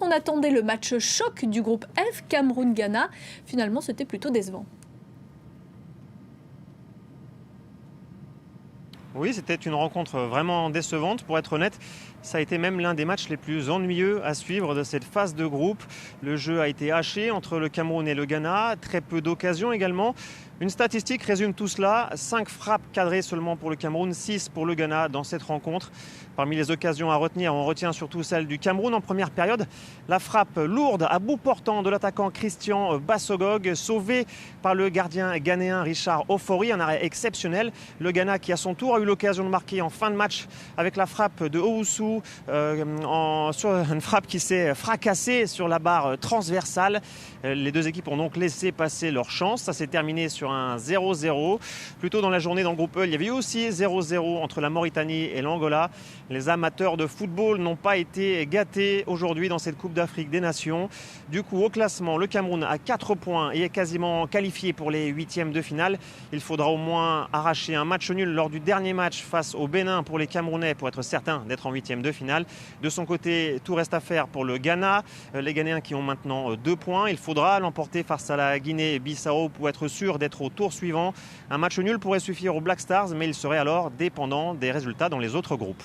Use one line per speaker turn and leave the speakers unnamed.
On attendait le match choc du groupe F, Cameroun-Ghana. Finalement, c'était plutôt décevant.
Oui, c'était une rencontre vraiment décevante. Pour être honnête, ça a été même l'un des matchs les plus ennuyeux à suivre de cette phase de groupe. Le jeu a été haché entre le Cameroun et le Ghana. Très peu d'occasions également. Une statistique résume tout cela. 5 frappes cadrées seulement pour le Cameroun, 6 pour le Ghana dans cette rencontre. Parmi les occasions à retenir, on retient surtout celle du Cameroun en première période. La frappe lourde à bout portant de l'attaquant Christian Bassogog, sauvé par le gardien ghanéen Richard Ofori, un arrêt exceptionnel. Le Ghana qui à son tour a eu l'occasion de marquer en fin de match avec la frappe de Owusu, sur une frappe qui s'est fracassée sur la barre transversale. Les deux équipes ont donc laissé passer leur chance. Ça s'est terminé sur un 0-0. Plus tôt dans la journée, dans le groupe E, il y avait eu aussi 0-0 entre la Mauritanie et l'Angola. Les amateurs de football n'ont pas été gâtés aujourd'hui dans cette Coupe d'Afrique des Nations. Du coup, au classement, le Cameroun a 4 points et est quasiment qualifié pour les huitièmes de finale. Il faudra au moins arracher un match nul lors du dernier match face au Bénin pour les Camerounais pour être certain d'être en huitièmes de finale. De son côté, tout reste à faire pour le Ghana. Les Ghanéens qui ont maintenant 2 points. Il faudra l'emporter face à la Guinée-Bissau pour être sûr d'être au tour suivant. Un match nul pourrait suffire aux Black Stars, mais il serait alors dépendant des résultats dans les autres groupes.